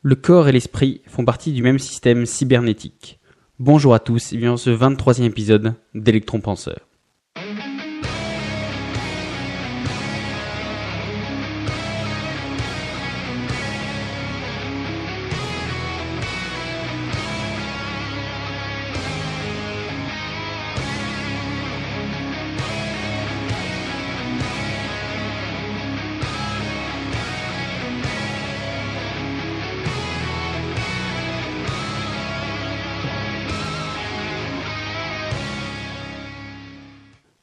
Le corps et l'esprit font partie du même système cybernétique. Bonjour à tous et bienvenue dans ce 23e épisode d'Electron Penseur.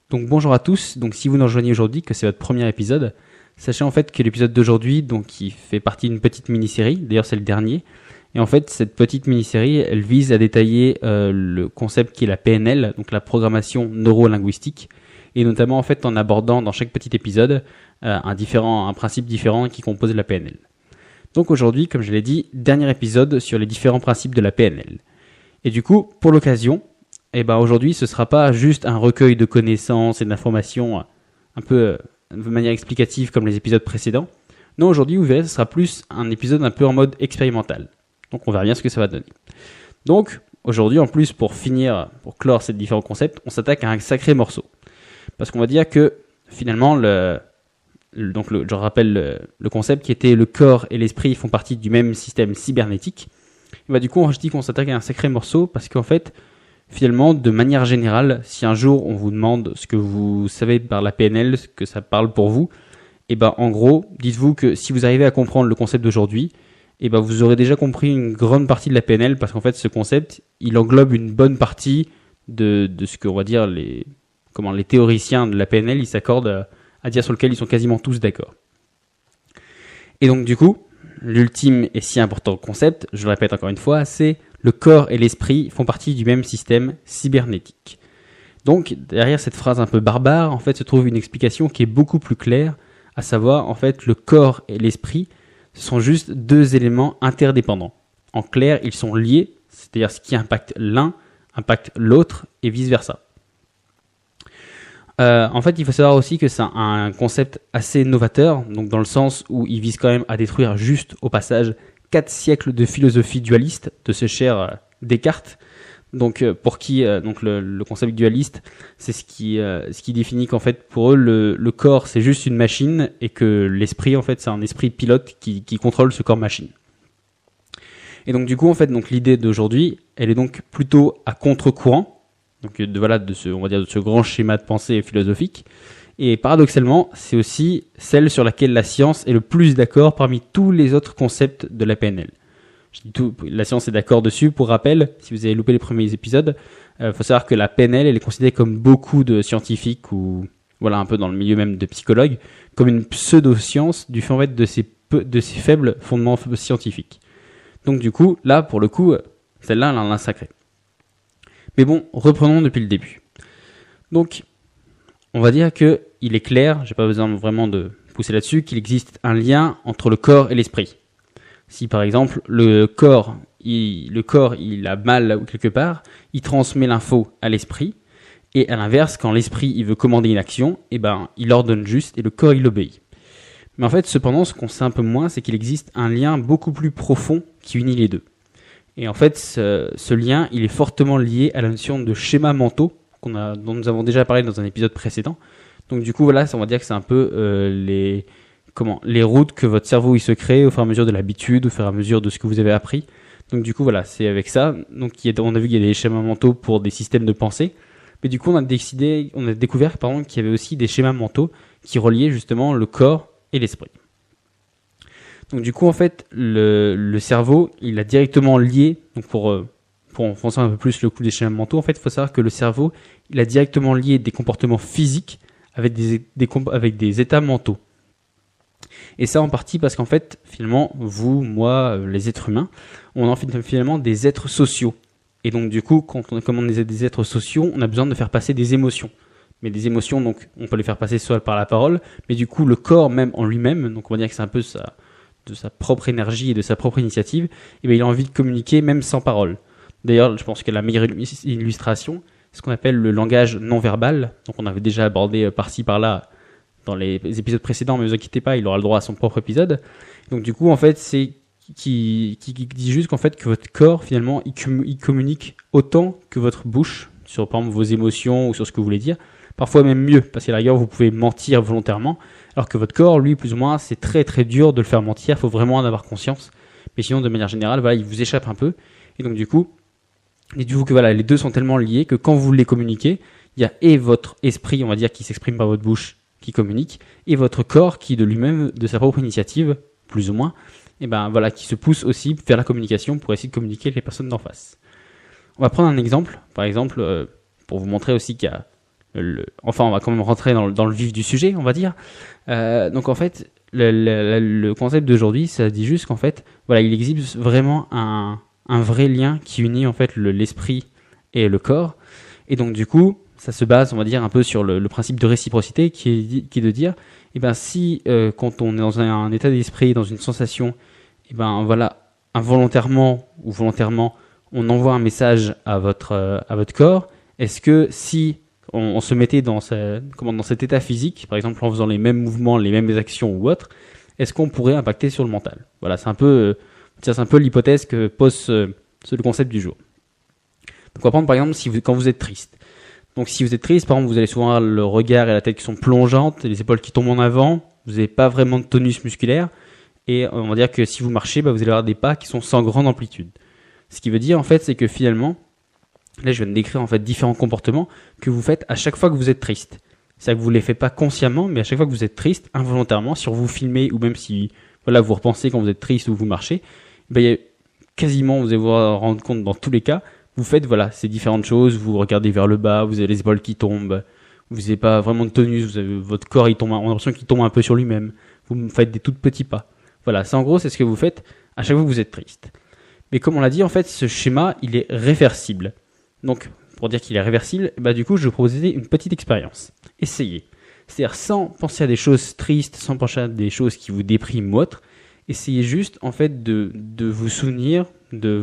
Donc bonjour à tous, donc si vous nous rejoignez aujourd'hui, que c'est votre premier épisode, sachez en fait que l'épisode d'aujourd'hui, donc il fait partie d'une petite mini-série, d'ailleurs c'est le dernier, et en fait cette petite mini-série, elle vise à détailler le concept qui est la PNL, donc la programmation neuro-linguistique, et notamment en fait en abordant dans chaque petit épisode un principe différent qui compose la PNL. Donc aujourd'hui, comme je l'ai dit, dernier épisode sur les différents principes de la PNL. Et du coup, pour l'occasion, aujourd'hui, ce sera pas juste un recueil de connaissances et d'informations un peu de manière explicative comme les épisodes précédents. Non, aujourd'hui, vous verrez, ce sera plus un épisode un peu en mode expérimental. Donc, on verra bien ce que ça va donner. Donc, aujourd'hui, en plus, pour clore ces différents concepts, on s'attaque à un sacré morceau. Parce qu'on va dire que, finalement, je rappelle le concept qui était le corps et l'esprit font partie du même système cybernétique. Et du coup, je dis qu'on s'attaque à un sacré morceau parce qu'en fait, finalement, de manière générale, si un jour on vous demande ce que vous savez par la PNL, ce que ça parle pour vous, en gros, dites-vous que si vous arrivez à comprendre le concept d'aujourd'hui, vous aurez déjà compris une grande partie de la PNL parce qu'en fait, ce concept, il englobe une bonne partie de ce que on va dire les théoriciens de la PNL, ils s'accordent à dire sur lequel ils sont quasiment tous d'accord. Et donc du coup, l'ultime et si important concept, je le répète encore une fois, c'est le corps et l'esprit font partie du même système cybernétique. Donc, derrière cette phrase un peu barbare, en fait, se trouve une explication qui est beaucoup plus claire, à savoir, en fait, le corps et l'esprit, ce sont juste deux éléments interdépendants. En clair, ils sont liés, c'est-à-dire ce qui impacte l'un, impacte l'autre, et vice-versa. En fait, il faut savoir aussi que c'est un concept assez novateur, donc dans le sens où il vise quand même à détruire juste au passage 4 siècles de philosophie dualiste de ce cher Descartes. Donc pour qui le concept dualiste, c'est ce qui définit qu'en fait pour eux le corps c'est juste une machine et que l'esprit en fait c'est un esprit pilote qui contrôle ce corps machine. Et donc du coup en fait l'idée d'aujourd'hui, elle est donc plutôt à contre-courant. Donc de ce grand schéma de pensée philosophique. Et paradoxalement, c'est aussi celle sur laquelle la science est le plus d'accord parmi tous les autres concepts de la PNL. La science est d'accord dessus. Pour rappel, si vous avez loupé les premiers épisodes, faut savoir que la PNL, elle est considérée comme beaucoup de scientifiques ou un peu dans le milieu même de psychologues, comme une pseudo-science du fait en fait de ses faibles fondements scientifiques. Donc du coup, là pour le coup, celle-là, elle en a un sacré. Mais bon, reprenons depuis le début. Donc, on va dire que il est clair, j'ai pas besoin vraiment de pousser là-dessus, qu'il existe un lien entre le corps et l'esprit. Si par exemple le corps il a mal quelque part, il transmet l'info à l'esprit, et à l'inverse, quand l'esprit il veut commander une action, il ordonne juste et le corps il obéit. Mais en fait, cependant, ce qu'on sait un peu moins, c'est qu'il existe un lien beaucoup plus profond qui unit les deux. Et en fait, ce lien, il est fortement lié à la notion de schémas mentaux dont nous avons déjà parlé dans un épisode précédent. Donc du coup, on va dire que c'est un peu les routes que votre cerveau il se crée au fur et à mesure de l'habitude, au fur et à mesure de ce que vous avez appris. Donc du coup, c'est avec ça. Donc on a vu qu'il y a des schémas mentaux pour des systèmes de pensée. Mais du coup, on a découvert qu'il y avait aussi des schémas mentaux qui reliaient justement le corps et l'esprit. Donc du coup en fait le cerveau il a directement lié, donc pour enfoncer un peu plus le coup des schémas mentaux, en fait il faut savoir que le cerveau il a directement lié des comportements physiques avec des états mentaux. Et ça en partie parce qu'en fait finalement vous, moi, les êtres humains, on est finalement des êtres sociaux. Et donc du coup comme on est des êtres sociaux, on a besoin de faire passer des émotions. Mais des émotions donc on peut les faire passer soit par la parole, mais du coup le corps même en lui-même, donc on va dire que c'est un peu de sa propre énergie et de sa propre initiative, il a envie de communiquer même sans parole. D'ailleurs, je pense que la meilleure illustration, c'est ce qu'on appelle le langage non-verbal. Donc on avait déjà abordé par-ci par-là dans les épisodes précédents, mais ne vous inquiétez pas, il aura le droit à son propre épisode. Donc du coup, en fait, c'est qui dit juste qu'en fait que votre corps finalement il communique autant que votre bouche sur par exemple vos émotions ou sur ce que vous voulez dire, parfois même mieux, parce qu'à la rigueur vous pouvez mentir volontairement, alors que votre corps lui plus ou moins c'est très très dur de le faire mentir, il faut vraiment en avoir conscience, mais sinon de manière générale voilà il vous échappe un peu, et donc du coup dites-vous que voilà les deux sont tellement liés que quand vous les communiquez, il y a et votre esprit on va dire qui s'exprime par votre bouche qui communique, et votre corps qui de lui-même de sa propre initiative plus ou moins et ben voilà, qui se pousse aussi vers la communication pour essayer de communiquer avec les personnes d'en face. On va prendre un exemple, par exemple, pour vous montrer aussi qu'il y a enfin, on va quand même rentrer dans le vif du sujet, on va dire. Donc en fait, le concept d'aujourd'hui, ça dit juste qu'en fait, voilà, il existe vraiment un vrai lien qui unit en fait l'esprit et le corps. Et donc du coup, ça se base, on va dire, un peu sur le principe de réciprocité qui est de dire, eh ben si quand on est dans un état d'esprit, dans une sensation, eh ben voilà, involontairement ou volontairement, on envoie un message à votre corps. Est-ce que si on se mettait dans cet état physique, par exemple en faisant les mêmes mouvements, les mêmes actions ou autres, est-ce qu'on pourrait impacter sur le mental? Voilà, c'est un peu l'hypothèse que pose le concept du jour. Donc on va prendre par exemple quand vous êtes triste. Donc si vous êtes triste, par exemple, vous allez souvent avoir le regard et la tête qui sont plongeantes, les épaules qui tombent en avant, vous n'avez pas vraiment de tonus musculaire, et on va dire que si vous marchez, vous allez avoir des pas qui sont sans grande amplitude. Ce qui veut dire en fait, c'est que finalement, là je viens de décrire en fait différents comportements que vous faites à chaque fois que vous êtes triste. C'est-à-dire que vous ne les faites pas consciemment, mais à chaque fois que vous êtes triste, involontairement, si vous filmez ou même si voilà vous repensez quand vous êtes triste ou vous marchez, il y a quasiment, vous allez vous rendre compte dans tous les cas, vous faites voilà ces différentes choses, vous regardez vers le bas, vous avez les épaules qui tombent, vous n'avez pas vraiment de tonus, vous avez votre corps il tombe, on a l'impression qu'il tombe un peu sur lui-même, vous faites des tout petits pas. Voilà, ça en gros c'est ce que vous faites à chaque fois que vous êtes triste. Mais comme on l'a dit en fait, ce schéma il est réversible. Donc pour dire qu'il est réversible, du coup je vais vous proposer une petite expérience. Essayez. C'est-à-dire sans penser à des choses tristes, sans penser à des choses qui vous dépriment ou autre, essayez juste en fait de vous souvenir de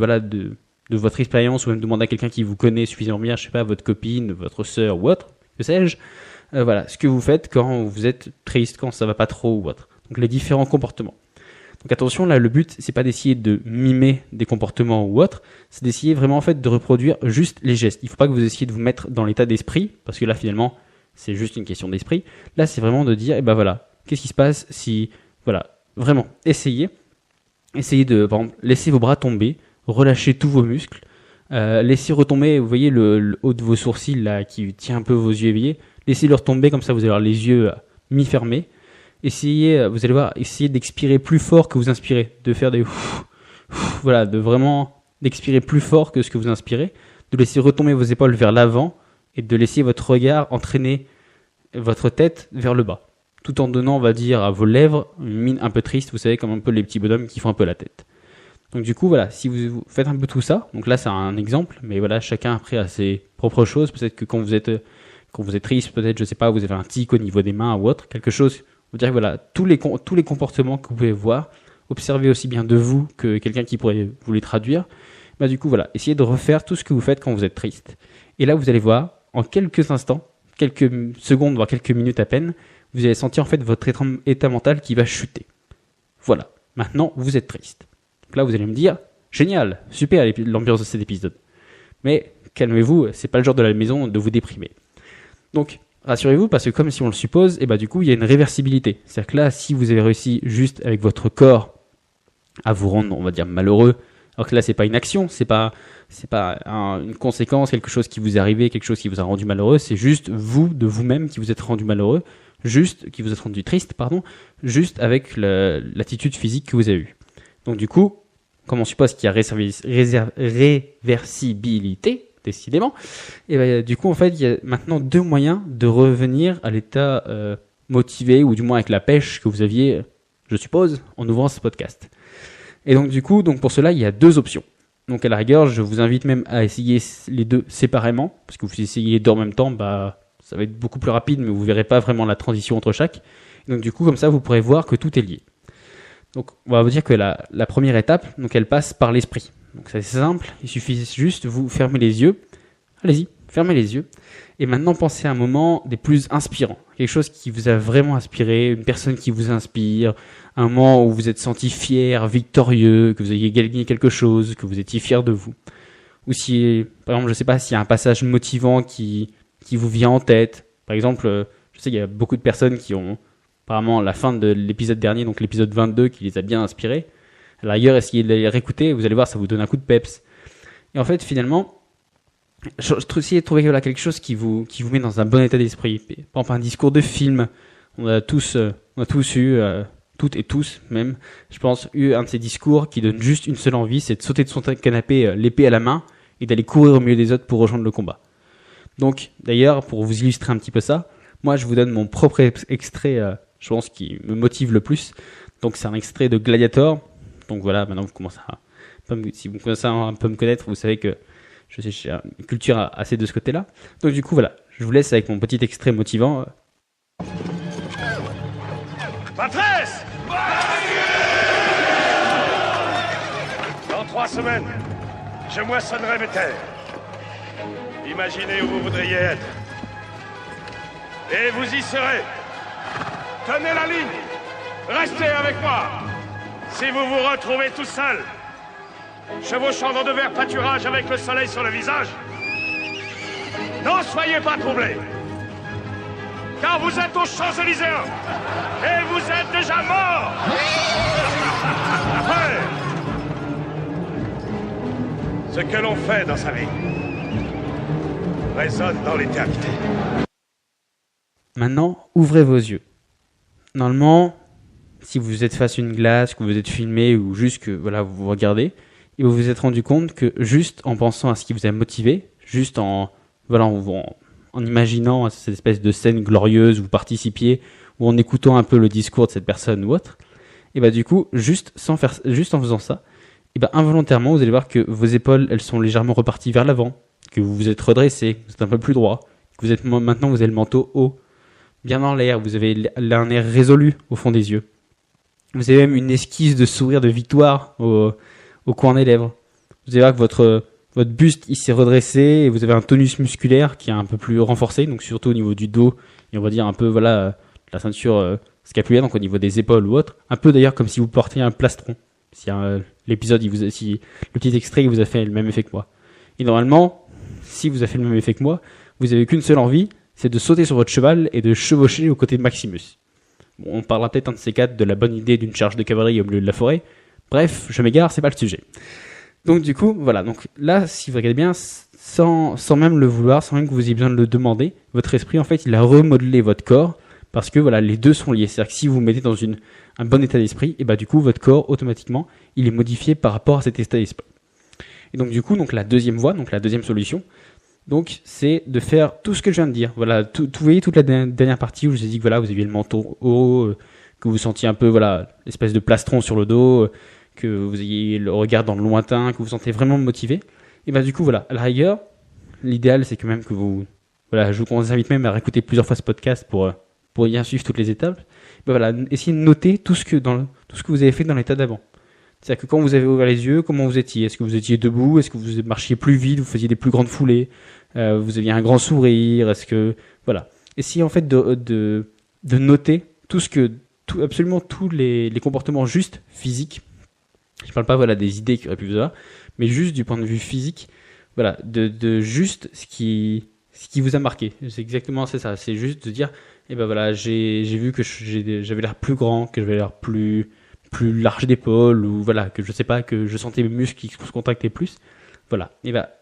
votre expérience ou même demander à quelqu'un qui vous connaît suffisamment bien, je sais pas, votre copine, votre sœur ou autre, que sais-je, voilà, ce que vous faites quand vous êtes triste, quand ça va pas trop ou autre. Donc les différents comportements. Donc attention, là le but c'est pas d'essayer de mimer des comportements ou autre, c'est d'essayer vraiment en fait de reproduire juste les gestes. Il faut pas que vous essayiez de vous mettre dans l'état d'esprit, parce que là finalement c'est juste une question d'esprit. Là c'est vraiment de dire, voilà, qu'est-ce qui se passe si, voilà, vraiment, essayez de, par exemple, laisser vos bras tomber, relâchez tous vos muscles, laissez retomber, vous voyez le haut de vos sourcils là qui tient un peu vos yeux éveillés, laissez-le retomber comme ça vous allez avoir les yeux mi-fermés. Essayez, vous allez voir, essayez d'expirer plus fort que vous inspirez, de faire des voilà, de vraiment d'expirer plus fort que ce que vous inspirez, de laisser retomber vos épaules vers l'avant et de laisser votre regard entraîner votre tête vers le bas, tout en donnant, on va dire, à vos lèvres une mine un peu triste, vous savez, comme un peu les petits bonhommes qui font un peu la tête. Donc du coup, voilà, si vous faites un peu tout ça, donc là c'est un exemple, mais voilà, chacun après a ses propres choses, peut-être que quand vous êtes triste, peut-être, je sais pas, vous avez un tic au niveau des mains ou autre, quelque chose. Vous dire voilà, tous les comportements que vous pouvez voir, observez aussi bien de vous que quelqu'un qui pourrait vous les traduire. Du coup, voilà, essayez de refaire tout ce que vous faites quand vous êtes triste. Et là, vous allez voir, en quelques instants, quelques secondes, voire quelques minutes à peine, vous allez sentir en fait votre état mental qui va chuter. Voilà, maintenant, vous êtes triste. Donc là, vous allez me dire, génial, super l'ambiance de cet épisode. Mais calmez-vous, c'est pas le genre de la maison de vous déprimer. Donc, rassurez-vous, parce que comme si on le suppose, du coup, il y a une réversibilité. C'est-à-dire que là, si vous avez réussi juste avec votre corps à vous rendre, on va dire, malheureux, alors que là, c'est pas une action, c'est pas une conséquence, quelque chose qui vous est arrivé, quelque chose qui vous a rendu malheureux, c'est juste vous, de vous-même, qui vous êtes rendu malheureux, qui vous êtes rendu triste, juste avec l'attitude physique que vous avez eue. Donc du coup, comme on suppose qu'il y a réversibilité, décidément, du coup en fait il y a maintenant deux moyens de revenir à l'état motivé ou du moins avec la pêche que vous aviez, je suppose, en ouvrant ce podcast. Et donc du coup, pour cela il y a deux options. Donc à la rigueur, je vous invite même à essayer les deux séparément, parce que vous essayez les deux en même temps, ça va être beaucoup plus rapide, mais vous verrez pas vraiment la transition entre chaque. Et donc du coup comme ça vous pourrez voir que tout est lié. Donc on va vous dire que la première étape, elle passe par l'esprit. Donc c'est simple, il suffit juste de vous fermer les yeux. Allez-y, fermez les yeux. Et maintenant, pensez à un moment des plus inspirants. Quelque chose qui vous a vraiment inspiré, une personne qui vous inspire, un moment où vous êtes senti fier, victorieux, que vous ayez gagné quelque chose, que vous étiez fier de vous. Ou si, par exemple, je sais pas, s'il y a un passage motivant qui vous vient en tête. Par exemple, je sais qu'il y a beaucoup de personnes qui ont, apparemment, la fin de l'épisode dernier, donc l'épisode 22, qui les a bien inspirés. À la rigueur, essayez de les réécouter, vous allez voir, ça vous donne un coup de peps. Et en fait, finalement, essayez de trouver quelque chose qui vous met dans un bon état d'esprit. Par exemple, un discours de film. On a tous eu, toutes et tous même, je pense, eu un de ces discours qui donne juste une seule envie, c'est de sauter de son canapé, l'épée à la main, et d'aller courir au milieu des autres pour rejoindre le combat. Donc, d'ailleurs, pour vous illustrer un petit peu ça, moi, je vous donne mon propre extrait, je pense, qui me motive le plus. Donc, c'est un extrait de Gladiator. Donc voilà, maintenant, vous commencez si vous commencez à un peu me connaître, vous savez que j'ai une culture assez de ce côté-là. Donc, du coup, voilà, je vous laisse avec mon petit extrait motivant. Patresse! Dans 3 semaines, je moissonnerai mes terres. Imaginez où vous voudriez être. Et vous y serez. Tenez la ligne. Restez avec moi. Si vous vous retrouvez tout seul, chevauchant dans de verts pâturages avec le soleil sur le visage, n'en soyez pas troublés. Car vous êtes aux Champs-Élysées et vous êtes déjà morts. Ouais. Ce que l'on fait dans sa vie résonne dans l'éternité. Maintenant, ouvrez vos yeux. Normalement, si vous êtes face à une glace, que vous êtes filmé ou juste que voilà, vous vous regardez, et vous vous êtes rendu compte que juste en pensant à ce qui vous a motivé, juste en imaginant cette espèce de scène glorieuse où vous participiez, ou en écoutant un peu le discours de cette personne ou autre, et bah du coup, juste en faisant ça, et bah involontairement, vous allez voir que vos épaules, elles sont légèrement reparties vers l'avant, que vous vous êtes redressé, que vous êtes un peu plus droit, que maintenant vous avez le menton haut, bien dans l'air, vous avez un air résolu au fond des yeux. Vous avez même une esquisse de sourire de victoire au coin des lèvres. Vous allez voir que votre buste il s'est redressé et vous avez un tonus musculaire qui est un peu plus renforcé, donc surtout au niveau du dos et on va dire un peu la ceinture scapulaire, donc au niveau des épaules ou autre. Un peu d'ailleurs comme si vous portiez un plastron. Si l'épisode, si le petit extrait vous a fait le même effet que moi. Et normalement, si vous avez fait le même effet que moi, vous avez qu'une seule envie, c'est de sauter sur votre cheval et de chevaucher aux côtés de Maximus. Bon, on parlera peut-être un de ces quatre de la bonne idée d'une charge de cavalerie au milieu de la forêt. Bref, je m'égare, c'est pas le sujet. Donc du coup, voilà. Donc là, si vous regardez bien, sans même le vouloir, sans même que vous ayez besoin de le demander, votre esprit, en fait, il a remodelé votre corps parce que voilà, les deux sont liés. C'est-à-dire que si vous vous mettez dans un bon état d'esprit, et bah du coup, votre corps, automatiquement, il est modifié par rapport à cet état d'esprit. Et donc du coup, la deuxième voie, donc la deuxième solution, donc c'est de faire tout ce que je viens de dire. Voilà, vous voyez toute la dernière partie où je vous ai dit que voilà, vous aviez le menton haut, que vous sentiez un peu l'espèce de plastron sur le dos, que vous ayez le regard dans le lointain, que vous vous sentez vraiment motivé. Et bah du coup voilà, à la rigueur, l'idéal c'est quand même que vous je vous invite même à réécouter plusieurs fois ce podcast pour bien suivre toutes les étapes. Bah voilà, essayez de noter tout ce que vous avez fait dans l'état d'avant. C'est-à-dire que quand vous avez ouvert les yeux, comment vous étiez? Est-ce que vous étiez debout? Est-ce que vous marchiez plus vite? Vous faisiez des plus grandes foulées? Vous aviez un grand sourire? Est-ce que voilà, essayez en fait de noter absolument tous les comportements juste physiques. Je parle pas des idées qu'il aurait pu vous avoir, mais juste du point de vue physique, voilà, de juste ce qui vous a marqué. C'est ça. C'est juste de dire, j'ai vu que j'avais l'air plus grand, que j'avais l'air plus large d'épaule, ou voilà, que je sais pas, que je sentais mes muscles qui se contractaient plus. Voilà.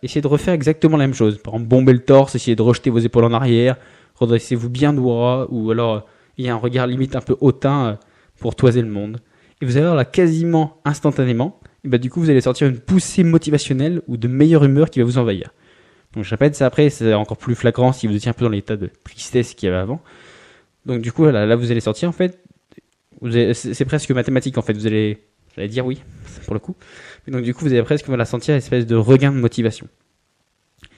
Essayez de refaire exactement la même chose. Par exemple, bomber le torse, essayez de rejeter vos épaules en arrière, redressez-vous bien droit, ou alors, il y a un regard limite un peu hautain pour toiser le monde. Et vous allez voir là quasiment instantanément, du coup, vous allez sortir une poussée motivationnelle ou de meilleure humeur qui va vous envahir. Donc, je répète, ça après, c'est encore plus flagrant si vous étiez un peu dans l'état de tristesse qu'il y avait avant. Donc, du coup, là, vous allez sortir, en fait, c'est presque mathématique, en fait. J'allais dire oui, pour le coup. Mais donc, du coup, vous allez presque sentir une espèce de regain de motivation.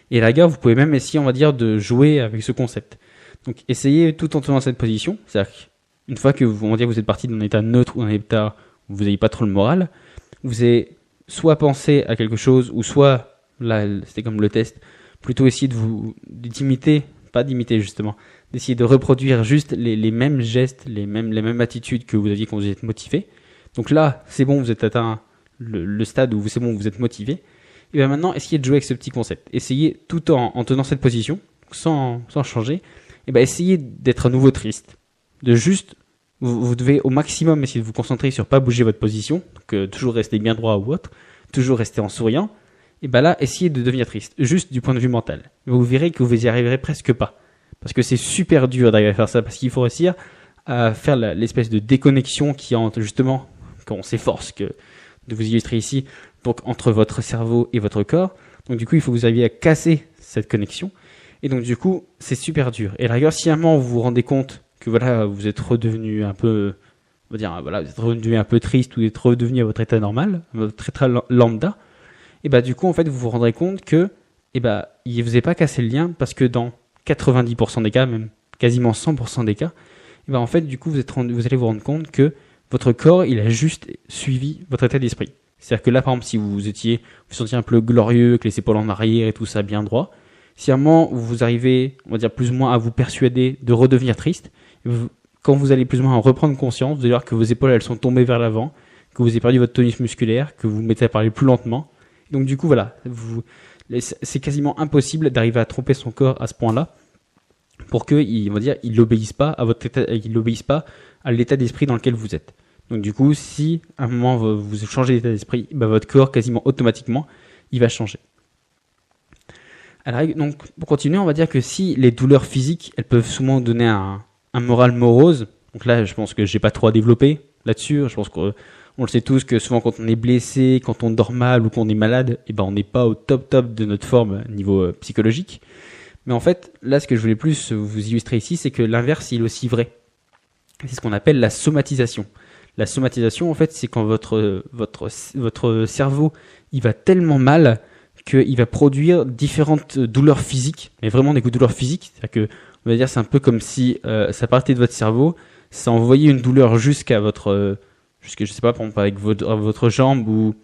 Et à la rigueur, vous pouvez même essayer, on va dire, de jouer avec ce concept. Donc, essayez tout en tenant cette position. C'est-à-dire qu'une fois que vous êtes parti d'un état neutre ou d'un état où vous n'avez pas trop le moral, vous allez soit penser à quelque chose, ou soit, là, c'était comme le test, plutôt essayer d'essayer de reproduire juste les mêmes gestes, les mêmes attitudes que vous aviez quand vous êtes motivé. Donc là, c'est bon, vous êtes atteint le stade où c'est bon, vous êtes motivé. Et bien maintenant, essayez de jouer avec ce petit concept. Essayez, tout en tenant cette position, sans changer, et ben essayez d'être à nouveau triste. Vous devez au maximum essayer de vous concentrer sur pas bouger votre position, donc toujours rester bien droit ou autre, toujours rester en souriant. Et ben là, essayez de devenir triste, juste du point de vue mental. Vous verrez que vous y arriverez presque pas. Parce que c'est super dur d'arriver à faire ça, parce qu'il faut réussir à faire l'espèce de déconnexion qui entre justement, quand on s'efforce de vous illustrer ici, donc entre votre cerveau et votre corps. Donc du coup, il faut que vous arriviez à casser cette connexion. Et donc du coup, c'est super dur. Et à la rigueur, si à un moment vous vous rendez compte que voilà, vous êtes redevenu un peu, on va dire, voilà, vous êtes redevenu un peu triste ou vous êtes redevenu à votre état normal, votre état lambda, et bah du coup, en fait, vous vous rendrez compte que, et bah, il vous est pas cassé le lien parce que dans 90% des cas, même quasiment 100% des cas, et bah en fait, du coup, vous allez vous rendre compte que votre corps, il a juste suivi votre état d'esprit. C'est-à-dire que là, par exemple, si vous sentiez un peu glorieux, avec les épaules en arrière et tout ça bien droit, si à un moment vous arrivez, on va dire plus ou moins à vous persuader de redevenir triste, quand vous allez plus ou moins en reprendre conscience, vous allez voir que vos épaules elles sont tombées vers l'avant, que vous avez perdu votre tonus musculaire, que vous vous mettez à parler plus lentement. Donc du coup voilà, c'est quasiment impossible d'arriver à tromper son corps à ce point-là pour qu'il n'obéisse pas à votre état, il n'obéisse pas à l'état d'esprit dans lequel vous êtes. Donc du coup, si à un moment vous changez d'état d'esprit, bah, votre corps quasiment automatiquement il va changer. Alors, donc pour continuer, on va dire que si les douleurs physiques elles peuvent souvent donner un moral morose, donc là je pense que j'ai pas trop à développer là-dessus, je pense qu'on le sait tous que souvent quand on est blessé, quand on dort mal ou qu'on est malade, et ben on n'est pas au top de notre forme niveau psychologique. Mais en fait, là ce que je voulais plus vous illustrer ici, c'est que l'inverse il est aussi vrai. C'est ce qu'on appelle la somatisation. La somatisation en fait, c'est quand votre cerveau, il va tellement mal qu'il va produire différentes douleurs physiques, mais vraiment des douleurs physiques, c'est-à-dire que on va dire c'est un peu comme si ça partait de votre cerveau, ça envoyait une douleur jusqu'à je sais pas, par exemple avec votre jambe ou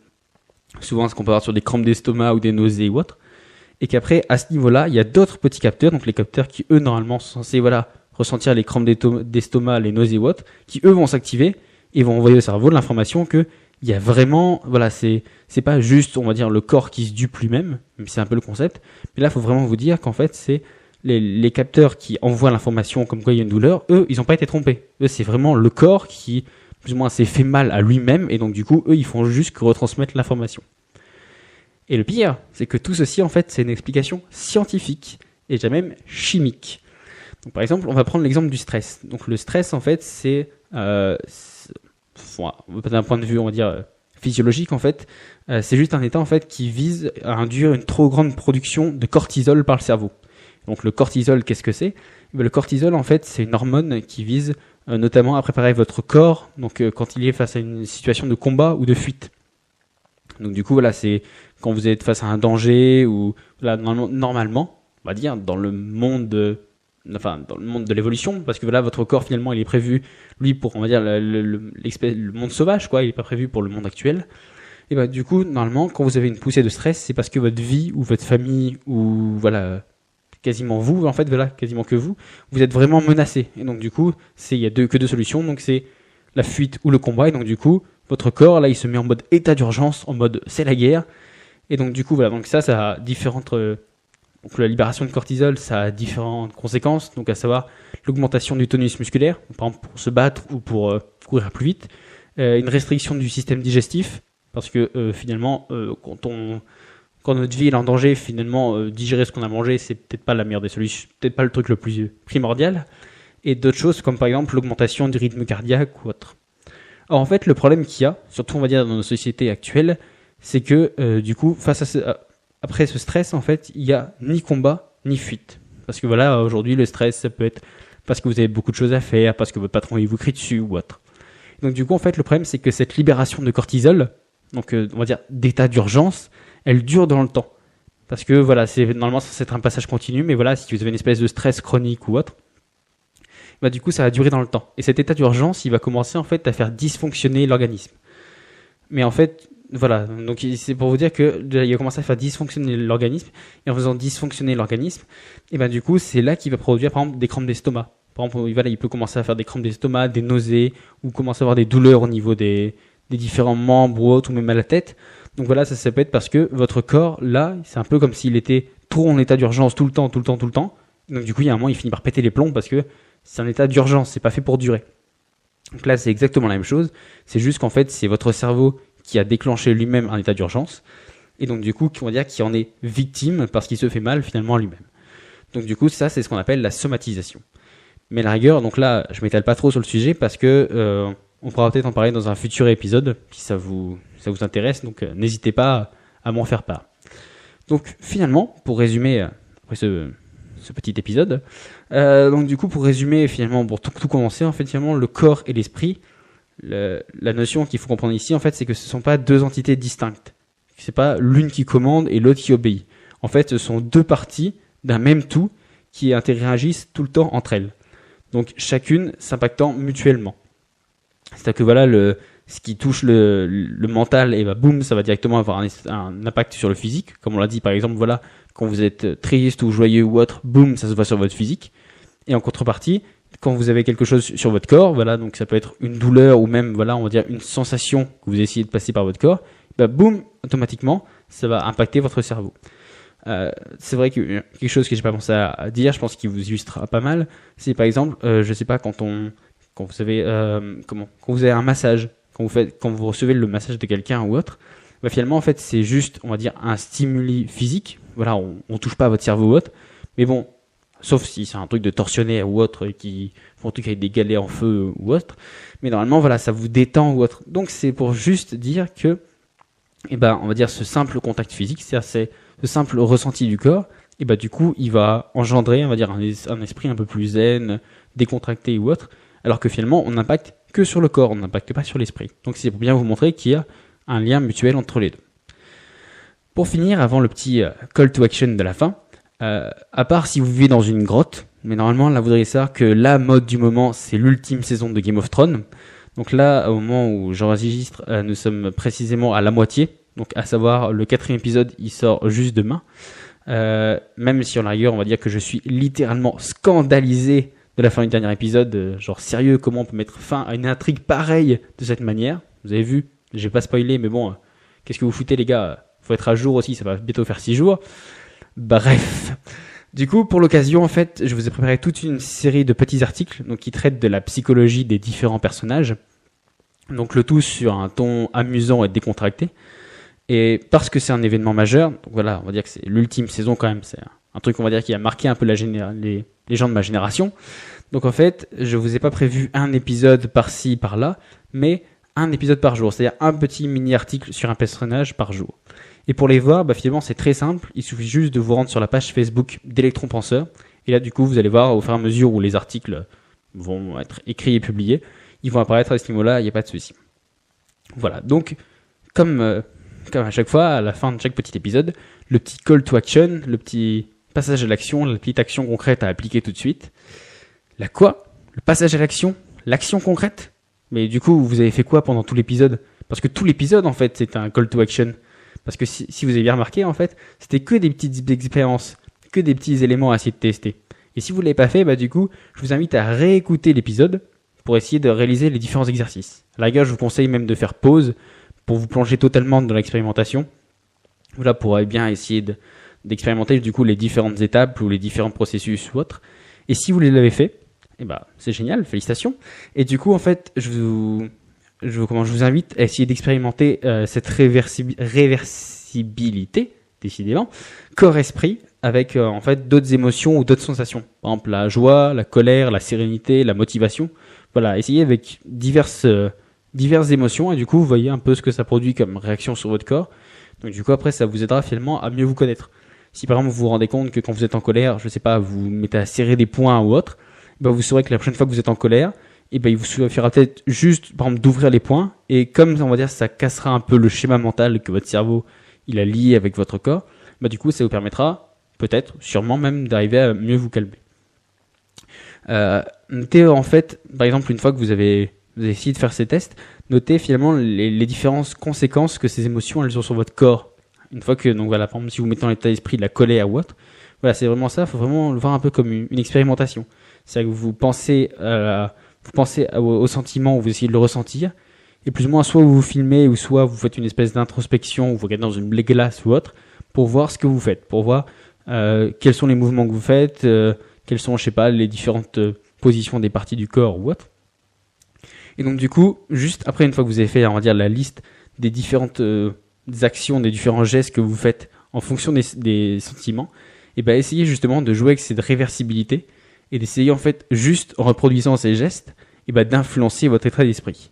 souvent ce qu'on peut avoir sur des crampes d'estomac ou des nausées ou autre, et qu'après à ce niveau-là il y a d'autres petits capteurs, donc les capteurs qui eux normalement sont censés ressentir les crampes d'estomac, les nausées ou autre, qui eux vont s'activer et vont envoyer au cerveau de l'information que il y a vraiment, c'est pas juste, on va dire, le corps qui se dupe lui-même, mais c'est un peu le concept. Mais là, il faut vraiment vous dire qu'en fait, c'est les capteurs qui envoient l'information comme quoi il y a une douleur, eux, ils n'ont pas été trompés. Eux, c'est vraiment le corps qui, plus ou moins, s'est fait mal à lui-même, et donc du coup, eux, ils font juste que retransmettre l'information. Et le pire, c'est que tout ceci, en fait, c'est une explication scientifique, et déjà même chimique. Donc, par exemple, on va prendre l'exemple du stress. Donc, le stress, en fait, c'est d'un point de vue, on va dire, physiologique, en fait, c'est juste un état, en fait, qui vise à induire une trop grande production de cortisol par le cerveau. Donc, le cortisol, qu'est-ce que c'est ? Le cortisol, en fait, c'est une hormone qui vise notamment à préparer votre corps, donc quand il est face à une situation de combat ou de fuite. Donc, du coup, voilà, c'est quand vous êtes face à un danger ou, voilà, normalement, on va dire, dans le monde de l'évolution, parce que voilà, votre corps finalement il est prévu lui pour, on va dire, le monde sauvage, quoi, il est pas prévu pour le monde actuel. Et bah du coup, normalement, quand vous avez une poussée de stress, c'est parce que votre vie ou votre famille ou voilà, quasiment vous, en fait, voilà, quasiment que vous êtes vraiment menacé. Et donc du coup, il y a que deux solutions, donc c'est la fuite ou le combat. Et donc du coup, votre corps là, il se met en mode état d'urgence, en mode c'est la guerre. Et donc du coup, voilà, donc ça a différentes donc la libération de cortisol, ça a différentes conséquences, donc à savoir l'augmentation du tonus musculaire, par exemple pour se battre ou pour courir plus vite, une restriction du système digestif, parce que finalement, quand notre vie est en danger, finalement, digérer ce qu'on a mangé, c'est peut-être pas la meilleure des solutions, peut-être pas le truc le plus primordial, et d'autres choses comme par exemple l'augmentation du rythme cardiaque ou autre. Alors en fait, le problème qu'il y a, surtout on va dire dans nos sociétés actuelles, c'est que du coup, après ce stress, en fait, il n'y a ni combat, ni fuite. Parce que voilà, aujourd'hui, le stress, ça peut être parce que vous avez beaucoup de choses à faire, parce que votre patron, il vous crie dessus ou autre. Donc du coup, en fait, le problème, c'est que cette libération de cortisol, donc on va dire d'état d'urgence, elle dure dans le temps. Parce que voilà, c'est normalement censé être un passage continu, mais voilà, si vous avez une espèce de stress chronique ou autre, bah du coup, ça va durer dans le temps. Et cet état d'urgence, il va commencer en fait à faire dysfonctionner l'organisme. Mais en fait, Voilà, donc c'est pour vous dire que il va commencer à faire dysfonctionner l'organisme, et en faisant dysfonctionner l'organisme, et ben du coup c'est là qu'il va produire par exemple des crampes d'estomac. Par exemple, voilà, il peut commencer à faire des crampes d'estomac, des nausées, ou commencer à avoir des douleurs au niveau des différents membres ou autres, ou même à la tête. Donc voilà, ça peut être parce que votre corps, là, c'est un peu comme s'il était trop en état d'urgence tout le temps. Donc du coup, il y a un moment, il finit par péter les plombs parce que c'est un état d'urgence, c'est pas fait pour durer. Donc là, c'est exactement la même chose. C'est juste qu'en fait, c'est votre cerveau qui a déclenché lui-même un état d'urgence. Et donc du coup, on va dire qu'il en est victime parce qu'il se fait mal finalement à lui-même. Donc du coup, ça, c'est ce qu'on appelle la somatisation. Mais la rigueur, donc là, je m'étale pas trop sur le sujet parce que on pourra peut-être en parler dans un futur épisode si ça vous intéresse. Donc n'hésitez pas à m'en faire part. Donc finalement, pour résumer après ce petit épisode, donc du coup pour résumer finalement, pour tout commencer, en fait finalement le corps et l'esprit, la notion qu'il faut comprendre ici en fait, c'est que ce sont pas deux entités distinctes. C'est pas l'une qui commande et l'autre qui obéit. En fait, ce sont deux parties d'un même tout qui interagissent tout le temps entre elles. Donc chacune s'impactant mutuellement. C'est-à-dire que voilà, ce qui touche le mental, et bah boum, ça va directement avoir un impact sur le physique. Comme on l'a dit par exemple, voilà, quand vous êtes triste ou joyeux ou autre, boum, ça se voit sur votre physique. Et en contrepartie, quand vous avez quelque chose sur votre corps, voilà, donc ça peut être une douleur ou même, voilà, on va dire une sensation que vous essayez de passer par votre corps, bah boum, automatiquement, ça va impacter votre cerveau. C'est vrai que quelque chose que j'ai pas pensé à dire, je pense qu'il vous illustrera pas mal, c'est par exemple, je sais pas, quand vous avez quand vous avez un massage, quand vous recevez le massage de quelqu'un ou autre, bah finalement en fait c'est juste, on va dire, un stimuli physique. Voilà, on touche pas à votre cerveau ou autre, mais bon, sauf si c'est un truc de tortionnaire ou autre qui font un truc avec des galets en feu ou autre, mais normalement voilà, ça vous détend ou autre. Donc c'est pour juste dire que, et ben on va dire ce simple contact physique, c'est ce simple ressenti du corps, et ben du coup il va engendrer, on va dire, un esprit un peu plus zen, décontracté ou autre, alors que finalement on n'impacte que sur le corps, on n'impacte pas sur l'esprit. Donc c'est pour bien vous montrer qu'il y a un lien mutuel entre les deux. Pour finir, avant le petit call to action de la fin, à part si vous vivez dans une grotte, mais normalement là vous devriez savoir que la mode du moment c'est l'ultime saison de Game of Thrones. Donc là, au moment où j'enregistre, nous sommes précisément à la moitié, donc à savoir le 4e épisode, il sort juste demain. Même si en la rigueur, on va dire que je suis littéralement scandalisé de la fin du dernier épisode, genre sérieux, comment on peut mettre fin à une intrigue pareille de cette manière. Vous avez vu, j'ai pas spoilé, mais bon, qu'est-ce que vous foutez les gars, faut être à jour aussi, ça va bientôt faire 6 jours. Bref, du coup pour l'occasion en fait, je vous ai préparé toute une série de petits articles donc qui traitent de la psychologie des différents personnages, donc le tout sur un ton amusant et décontracté. Et parce que c'est un événement majeur, donc voilà, on va dire que c'est l'ultime saison quand même, c'est un truc on va dire qui a marqué un peu les gens de ma génération. Donc en fait, je vous ai pas prévu un épisode par-ci, par-là, mais un épisode par jour, c'est-à-dire un petit mini-article sur un personnage par jour. Et pour les voir, bah finalement c'est très simple, il suffit juste de vous rendre sur la page Facebook d'Electron Penseur, et là du coup vous allez voir au fur et à mesure où les articles vont être écrits et publiés, ils vont apparaître à ce niveau-là, il n'y a pas de souci. Voilà, donc comme à chaque fois, à la fin de chaque petit épisode, le petit call to action, le petit passage à l'action, la petite action concrète à appliquer tout de suite. La quoi ? Le passage à l'action ? L'action concrète ? Mais du coup, vous avez fait quoi pendant tout l'épisode ? Parce que tout l'épisode, en fait, c'est un call to action. Parce que si vous avez bien remarqué, en fait, c'était que des petites expériences, que des petits éléments à essayer de tester. Et si vous ne l'avez pas fait, bah du coup, je vous invite à réécouter l'épisode pour essayer de réaliser les différents exercices. À la rigueur, je vous conseille même de faire pause pour vous plonger totalement dans l'expérimentation. Voilà, pour bien essayer d'expérimenter du coup les différentes étapes ou les différents processus ou autres. Et si vous l'avez fait, eh ben, c'est génial, félicitations. Et du coup, en fait, je vous invite à essayer d'expérimenter cette réversibilité, décidément, corps-esprit, avec en fait d'autres émotions ou d'autres sensations. Par exemple, la joie, la colère, la sérénité, la motivation. Voilà, essayez avec diverses émotions et du coup, vous voyez un peu ce que ça produit comme réaction sur votre corps. Donc du coup, après, ça vous aidera finalement à mieux vous connaître. Si par exemple, vous vous rendez compte que quand vous êtes en colère, je sais pas, vous vous mettez à serrer des poings ou autre, ben vous saurez que la prochaine fois que vous êtes en colère, et ben il vous suffira peut-être juste par exemple d'ouvrir les poings et comme on va dire ça cassera un peu le schéma mental que votre cerveau il a lié avec votre corps, bah du coup ça vous permettra peut-être, sûrement même d'arriver à mieux vous calmer. Notez en fait, par exemple une fois que vous avez vous essayez de faire ces tests, notez finalement les différentes conséquences que ces émotions elles ont sur votre corps. Une fois que, donc voilà, par exemple, si vous mettez en état d'esprit de la colère ou autre, voilà, c'est vraiment ça, il faut vraiment le voir un peu comme une expérimentation. C'est-à-dire que vous pensez au sentiment, où vous essayez de le ressentir, et plus ou moins soit vous vous filmez, ou soit vous faites une espèce d'introspection, ou vous regardez dans une glace ou autre, pour voir ce que vous faites, pour voir quels sont les mouvements que vous faites, quelles sont, je sais pas, les différentes positions des parties du corps ou autre. Et donc du coup, juste après, une fois que vous avez fait, on va dire, la liste des différentes des actions, des différents gestes que vous faites en fonction des sentiments, et ben essayez justement de jouer avec cette réversibilité et d'essayer en fait juste en reproduisant ces gestes, et ben d'influencer votre état d'esprit.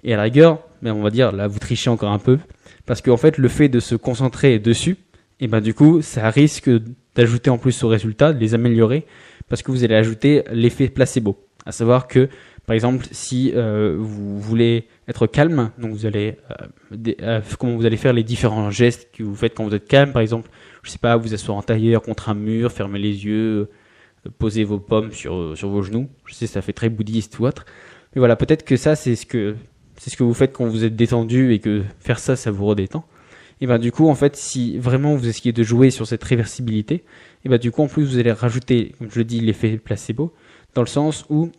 Et à la rigueur, ben on va dire là vous trichez encore un peu parce qu'en fait le fait de se concentrer dessus, et ben du coup ça risque d'ajouter en plus au résultat, de les améliorer parce que vous allez ajouter l'effet placebo, à savoir que par exemple, si vous voulez être calme, donc vous allez comment vous allez faire les différents gestes que vous faites quand vous êtes calme, par exemple, je sais pas, vous asseoir en tailleur contre un mur, fermer les yeux, poser vos pommes sur vos genoux. Je sais, ça fait très bouddhiste ou autre, mais voilà, peut-être que ça c'est ce que vous faites quand vous êtes détendu et que faire ça vous redétend. Et ben du coup, en fait, si vraiment vous essayez de jouer sur cette réversibilité, et ben du coup en plus vous allez rajouter, comme je le dis, l'effet placebo, dans le sens où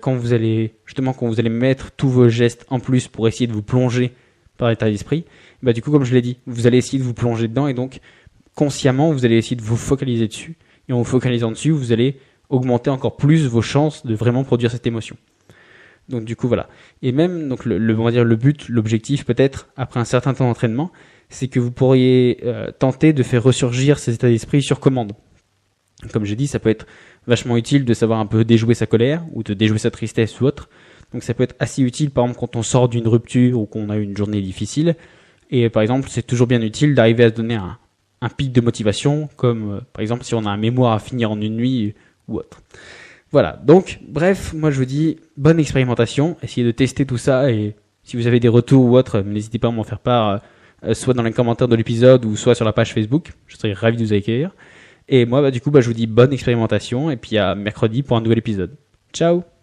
quand vous allez mettre tous vos gestes en plus pour essayer de vous plonger par l'état d'esprit, bah du coup comme je l'ai dit, vous allez essayer de vous plonger dedans et donc consciemment vous allez essayer de vous focaliser dessus et en vous focalisant dessus vous allez augmenter encore plus vos chances de vraiment produire cette émotion. Donc du coup voilà. Et même donc on va dire le but, l'objectif peut-être après un certain temps d'entraînement, c'est que vous pourriez tenter de faire ressurgir ces états d'esprit sur commande. Comme j'ai dit, ça peut être vachement utile de savoir un peu déjouer sa colère ou de déjouer sa tristesse ou autre. Donc ça peut être assez utile par exemple quand on sort d'une rupture ou qu'on a une journée difficile. Et par exemple, c'est toujours bien utile d'arriver à se donner un pic de motivation, comme par exemple si on a un mémoire à finir en une nuit ou autre. Voilà, donc bref, moi je vous dis bonne expérimentation, essayez de tester tout ça et si vous avez des retours ou autre, n'hésitez pas à m'en faire part, soit dans les commentaires de l'épisode ou soit sur la page Facebook, je serais ravi de vous accueillir. Et moi, du coup, je vous dis bonne expérimentation et puis à mercredi pour un nouvel épisode. Ciao!